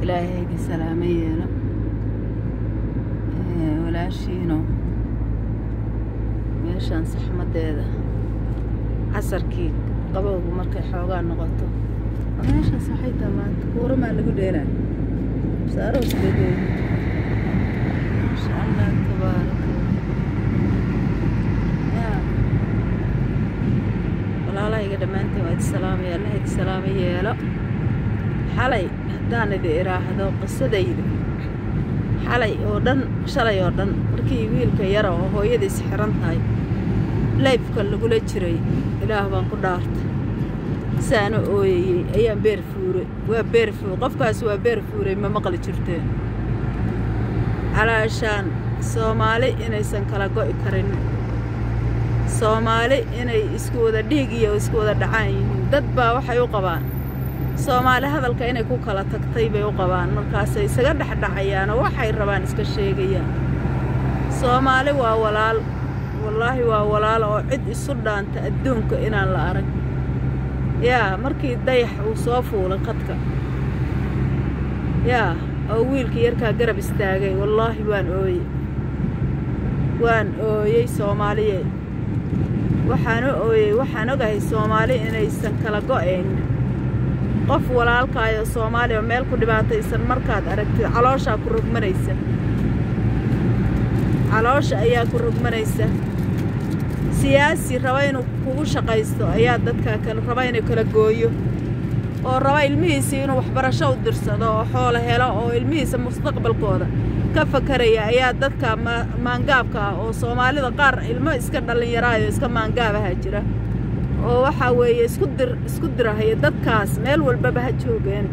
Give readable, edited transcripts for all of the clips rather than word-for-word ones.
إلهي دي سلامية لا ولا شينو meeshaan saxmadeeda casarkii qabowgu markay xoogaa noqoto meeshaas waxay tamaanta kuuramaa lagu dheeraa saaro isbedelay masha Allah tabaarak walaalahayga dhammaantiin waa idin salaamaya Allah idin salaamo yeelo xalay haddaan idin iraahdo qisadayda xalay oo dhan shalay oo dhan markii wiilka yara oo hooyadiis xiran tahay laybka lagula jiray ilaah baan ku dhaartay saano ooyay ayaan beer fuuray waa beer fuuray qofkaas waa beer fuuray ma maqli jirteen calaashaan Soomaali inaysan kala go'i karin Soomaali inay isku wada dhiig iyo isku wada dhacaan yihiin dad baa waxay u qabaan Soomaali hadalka inay ku kala tagtay bay u qabaan markaas ay isaga dhaxdhacayaan oo waxay rabaan iska sheegayaan Soomaali waa walaal wallahi waa walaal oo cid isu dhaanta adduunka inaan la arag yaa markii dayax uu soo fuulay qadka yaa oo wiilkii yarka garab istaagay wallahi waan ooyay Soomaaliyeed waxaan ogahay Soomaali inaysan kala go'ayn qof walaalkaayo Soomaali oo meel ku dhibaataysan markaad aragtid caloosha ku rugmanaysa caloosha ayaa ku rugmanaysa siyaasi raba inuu kugu shaqaysto ayaa dadka kale raba inay kala gooyo oo raba ilmihiisa inuu waxbarasho u dirsado oo xoolo helo oo ilmihiisa mustaqbalkooda ka fakaraya ayaa dadka maangaabka oo Soomaalida qaar ilmo iska dhalinyaraayo iska maangaabaha jira oo waxa weeye isku dirahay dadkaas meel walba ha joogeen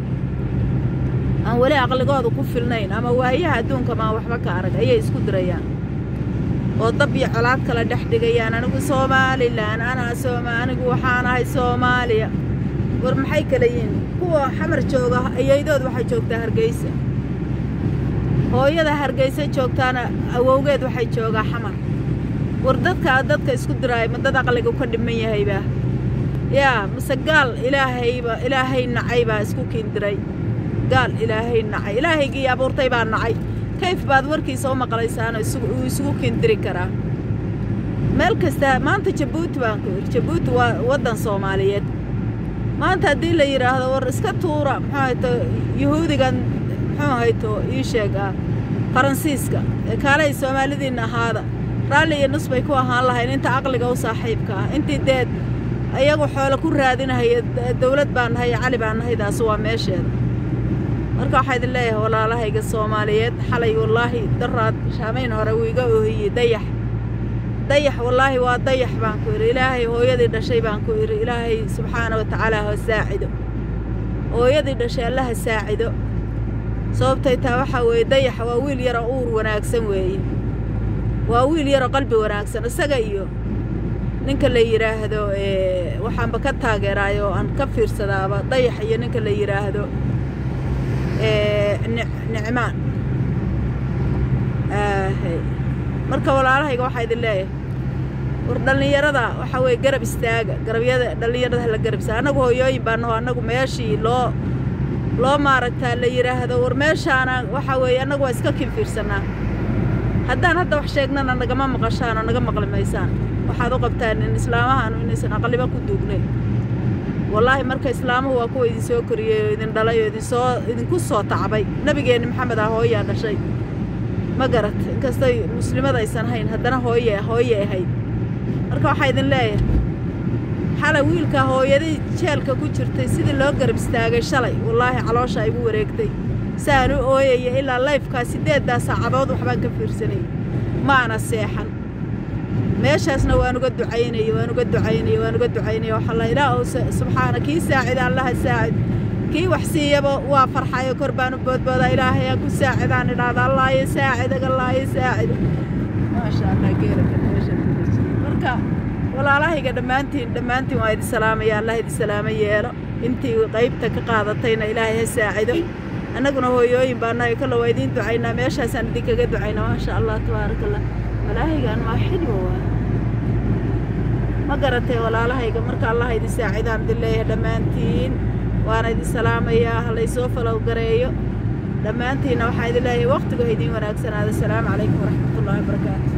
aan wali aqligooda ku filnayn ama waayaha adduunka ma waxba ka arag ayay isku dirayaan oo dab iyo colaad kala dhaxdhigayaan anigu Soomaaliland anigu waxaan ahay Soomaaliya war maxay kala yihiin kuwa xamar jooga ayaydood waxay joogtaa Hargeysa hooyada Hargeysa joogtaana awowgeed waxay joogaa xamar war dadka isku diray ma dad aqliga ka dhiman yahayba yaa masagaal ilaahay nacayba isku kiindiray gaal ilaahay nacay ilaahaygi abuurtay baa nacay كيف بعد وركي سو مقليسان isugu kindiri kara meel kasta maanta Djibouti baan ku Djibouti wadan Soomaaliyeed maanta hadii la yiraahdo war iska tuura maxaa yahuudigan maxaa hayto ii sheega Faransiiska kaalay Soomaalidiina ahaada raali iyo nus bay ku ahaan lahayn inta aqliga u saaxiibka intii deed ayagu xoolo ku raadinahay dawlad baan nahay cali baan nahay daas waa meesheeda marka waxaad leeyahay walaalahayga Soomaaliyeed xalay wallahi daraad shaamayn hore wiiga oohiyay dayax wallahi waa dayax baan ku iri ilaahay hooyadii dhashay baan ku iri ilaahay subxaanahu wa ta'aala ha saacido hooyadii dhashay Allah ha saacido sababtay taa waxa weeye dayax waa wiil yar oo uur wanaagsan weeye waa wiil yar oo qalbi wanaagsan isaga iyo ninka la yiraahdo waxaanba ka taageerayo aan ka fiirsadaaba dayax iyo ninka la yiraahdo نعمان marka walaalahayga waxa idin leeyahay war dhalinyarada waxa way garab istaaga garabyada dhalinyarada la garabsa anagu hooyooyin baan anagu meeshii loo maaragtaa la yiraahdo war meeshaana waxa way anagu waa iska kinfiirsanaa haddaan hadda wax sheegnana naga ma maqashaan naga maqlimaysaan waxaad u qabtaan in islaamahan inaysan aqliba ku duugnay والله مركز إسلامه هو كوي دي سوكري دين دلايو دين كوسو تعبي نبيجين محمد هوية هذا شيء ما قرت كستي مسلمة ذا إنسان هين هدنا هوية هاي مركز واحد لا حلا ويل كهوية دي شال كوتشر تيسيد اللي أقرب استاجي شلي والله على شيء بوريكتي سانو هوية إلا لايف كاسيدات ده صعبات وحبان كفير سنين معنا السيحن meeshaasna waanu ka ducaynay waxa la ilaahay subxaanaka saacid Allah saacid kii wax siiyaba waa farxayo korbaan boodbooda ilaahay ku saacidaan ilaada Allah ya saacid ma sha Allah geerka meesha marka walaalahayga dhamaantiin waa idin salaamaya Allah idin salaameeyo intii qaybta ka qaadatayna ilaahay ha saacido annaguna hooyooyin baan nahay kala waydiin ducaynaa meeshaasaan idin kaga ducaynaa ma sha Allah tabarakallah walaalahaygan waa xidwo ما قرأتي ولا لها يقمرك الله يدي ساعدان دليه دمانتين وانا يدي سلامة يا هلا يسوف لو قريو dhammaantiina waxaa idin leeyahay waqtigu idin wanaagsan. Assalaamu calaykum waraxmatullaahi wabarakaatu.